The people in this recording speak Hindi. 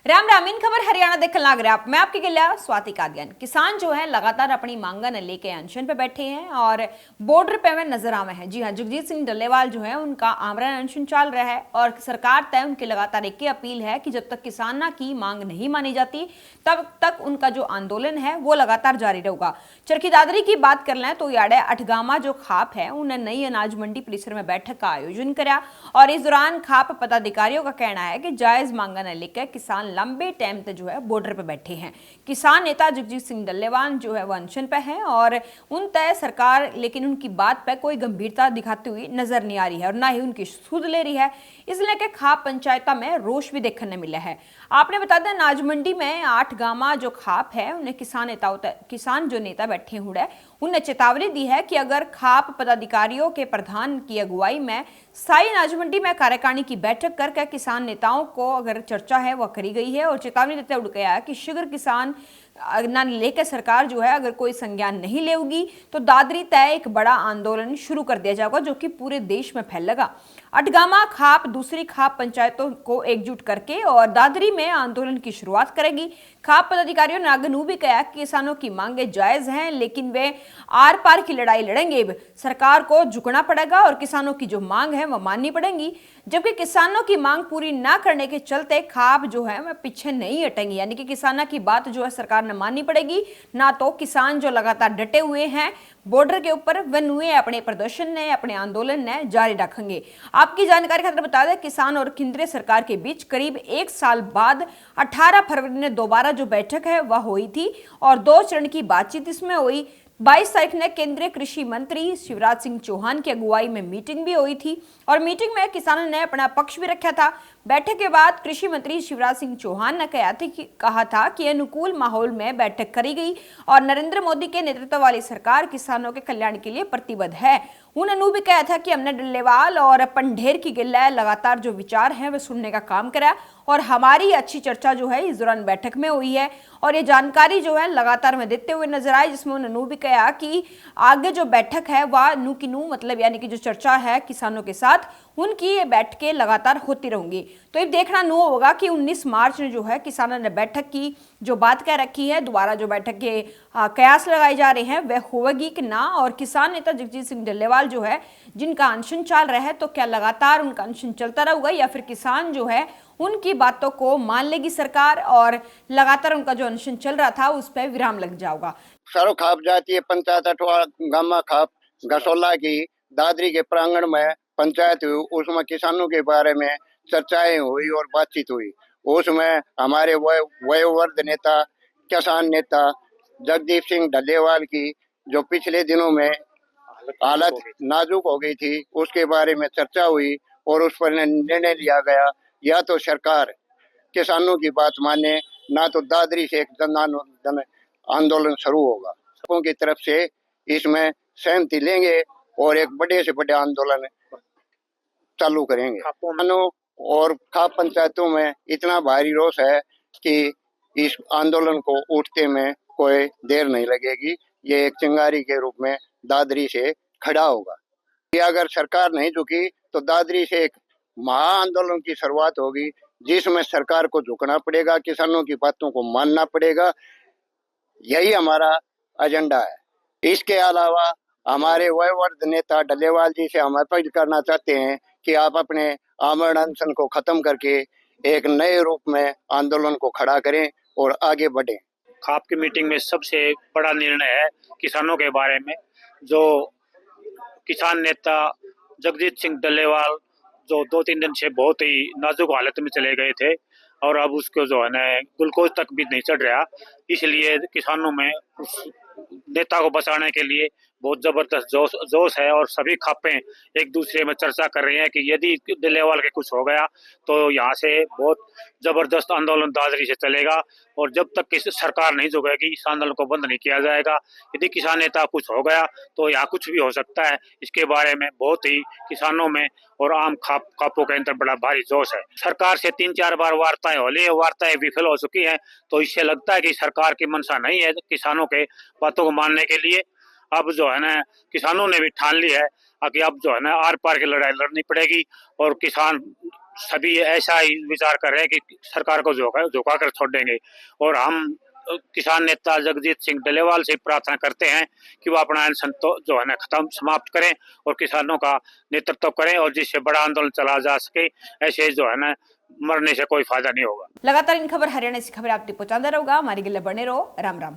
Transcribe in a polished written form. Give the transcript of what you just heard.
राम राम। इन खबर हरियाणा देखने लग रहा मैं आपकी गिल्या स्वाति कादियान। किसान जो है लगातार अपनी मांगा न लेके अनशन पे बैठे हैं और बॉर्डर पे में नजर आवे हैं। जी हाँ, जगजीत सिंह डल्लेवाल जो है उनका आमरण अनशन चल रहा है और सरकार तय उनकी लगातार एक ही अपील है कि जब तक किसानों की मांग नहीं मानी जाती तब तक उनका जो आंदोलन है वो लगातार जारी रहेगा। चरखी दादरी की बात कर लें तो याडे अठगामा जो खाप है उन्हें नई अनाज मंडी परिसर में बैठक का आयोजन कराया और इस दौरान खाप पदाधिकारियों का कहना है कि जायज मांगा न लेकर किसान लंबे टाइम तक जो है बॉर्डर पे बैठे हैं। किसान नेता जगजीत सिंह डल्लेवाल जो है वो अनशन पे हैं और उन तय सरकार लेकिन उनकी बात पे कोई गंभीरता दिखाती हुई नजर नहीं आ रही है और ना ही उनकी सुध ले रही है। इसलिए कि खाप पंचायत में रोष भी देखने मिला है। आपने बता दें अनाज मंडी में 8 गामा जो खाप है उन्हें किसान जो नेता बैठे हुए उन्हें चेतावनी दी है कि अगर खाप पदाधिकारियों के प्रधान की अगुवाई में स्थायी अनाज मंडी में कार्यकारिणी की बैठक करके किसान नेताओं को अगर चर्चा है वह करी गई है और चेतावनी देते हुए कहा है कि शीघ्र किसान ना लेकर सरकार जो है अगर कोई संज्ञान नहीं लेगी तो दादरी तय एक बड़ा आंदोलन शुरू कर दिया जाएगा जो कि पूरे देश में फैलेगा। अठगामा खाप दूसरी खाप पंचायतों को एकजुट करके और दादरी में आंदोलन की शुरुआत करेगी। खाप पदाधिकारियों ने आगे भी कहा कि किसानों की मांगे जायज हैं लेकिन वे आर पार की लड़ाई लड़ेंगे। सरकार को झुकना पड़ेगा और किसानों की जो मांग है वह माननी पड़ेगी, जबकि किसानों की मांग पूरी ना करने के चलते खाप जो है वह पीछे नहीं हटेंगी। यानी कि किसानों की बात जो है सरकार ने माननी पड़ेगी, ना तो किसान जो लगातार डटे हुए हैं बॉर्डर के ऊपर वे अपने प्रदर्शन ने अपने आंदोलन ने जारी रखेंगे। आपकी जानकारी खातिर बता दें किसान और केंद्रीय सरकार के बीच करीब 1 साल बाद 18 फरवरी ने दोबारा जो बैठक है वह हुई थी और 2 चरण की बातचीत इसमें हुई। 22 तारीख ने केंद्रीय कृषि मंत्री शिवराज सिंह चौहान की अगुवाई में मीटिंग भी हुई थी और मीटिंग में किसानों ने अपना पक्ष भी रखा था। बैठक के बाद कृषि मंत्री शिवराज सिंह चौहान ने कहा था कि अनुकूल माहौल में बैठक करी गई और नरेंद्र मोदी के नेतृत्व वाली सरकार किसानों के कल्याण के लिए प्रतिबद्ध है। उन्होंने भी कहा था कि हमने डल्लेवाल और पंढेर की गिल्ला लगातार जो विचार हैं वह सुनने का काम करा और हमारी अच्छी चर्चा जो है इस दौरान बैठक में हुई है और ये जानकारी जो है लगातार में देते हुए नजर आई, जिसमें उन्होंने भी कहा कि आगे जो बैठक है वह नू की नू मतलब यानी कि जो चर्चा है किसानों के साथ उनकी ये बैठकें लगातार होती रहेंगी। तो ये देखना नू होगा कि 19 मार्च ने जो है किसानों ने बैठक की जो बात कह रखी है दोबारा जो बैठक के कयास लगाए जा रहे हैं वह होगी कि ना। और किसान नेता जगजीत सिंह डल्लेवाल जो है जिनका अनशन चल रहा है तो क्या लगातार उनका अनशन चलता रहेगा या फिर किसान जो है उनकी बातों को मान लेगी सरकार और लगातार उनका जो अनशन चल रहा था उस पर विराम लग जाएगा। सरो खाप जाती है पंचायत अठवा गामा खाप घसोला की दादरी के प्रांगण में पंचायत हुई, उसमें किसानों के बारे में चर्चाएं हुई और बातचीत हुई। उसमें हमारे वयोवृद्ध नेता किसान नेता जगदीप सिंह डल्लेवाल की जो पिछले दिनों में हालत नाजुक हो गई थी उसके बारे में चर्चा हुई और उस पर निर्णय लिया गया या तो सरकार किसानों की बात माने ना तो दादरी से एक जन आंदोलन शुरू होगा। सबों की तरफ से इसमें सहमति लेंगे और एक बड़े से बड़े आंदोलन चालू करेंगे। किसानों और खाप पंचायतों में इतना भारी रोष है कि इस आंदोलन को उठते में कोई देर नहीं लगेगी। ये एक चिंगारी के रूप में दादरी से खड़ा होगा। कि अगर सरकार नहीं झुकी तो दादरी से एक महा आंदोलन की शुरुआत होगी जिसमें सरकार को झुकना पड़ेगा, किसानों की बातों को मानना पड़ेगा। यही हमारा एजेंडा है। इसके अलावा हमारे वयोवृद्ध नेता डल्लेवाल जी से हम अपील करना चाहते हैं कि आप अपने आमरण अनशन को खत्म करके एक नए रूप में आंदोलन को खड़ा करें और आगे बढ़ें। खाप की मीटिंग में सबसे बड़ा निर्णय है किसानों के बारे में। जो किसान नेता जगजीत सिंह डल्लेवाल जो 2-3 दिन से बहुत ही नाजुक हालत में चले गए थे और अब उसको जो है ना ग्लूकोज तक भी नहीं चढ़ रहा, इसलिए किसानों में उस नेता को बचाने के लिए बहुत जबरदस्त जोश है और सभी खापें एक दूसरे में चर्चा कर रही हैं कि यदि डल्लेवाल के कुछ हो गया तो यहाँ से बहुत जबरदस्त आंदोलन दादरी से चलेगा और जब तक कि सरकार नहीं झुकेगी इस आंदोलन को बंद नहीं किया जाएगा। यदि किसान नेता कुछ हो गया तो यहाँ कुछ भी हो सकता है। इसके बारे में बहुत ही किसानों में और आम खापों के अंदर बड़ा भारी जोश है। सरकार से 3-4 बार वार्ताएं हो ली है, वार्ताएं विफल हो चुकी हैं, तो इससे लगता है कि सरकार की मंशा नहीं है किसानों के बातों को मानने के लिए। अब जो है ना किसानों ने भी ठान ली है कि अब जो है ना आर पार की लड़ाई लड़नी पड़ेगी और किसान सभी ऐसा ही विचार कर रहे हैं कि सरकार को झुका कर छोड़ देंगे। और हम किसान नेता जगजीत सिंह डल्लेवाल से प्रार्थना करते हैं कि वो अपना अनशन तो जो है ना खत्म समाप्त करें और किसानों का नेतृत्व करें, और जिससे बड़ा आंदोलन चला जा सके। ऐसे जो है ना मरने से कोई फायदा नहीं होगा। लगातार इन खबर हरियाणा से खबर आप तक पहुंचाता रहूंगा। हमारी गिल्ला बने रहो। राम राम।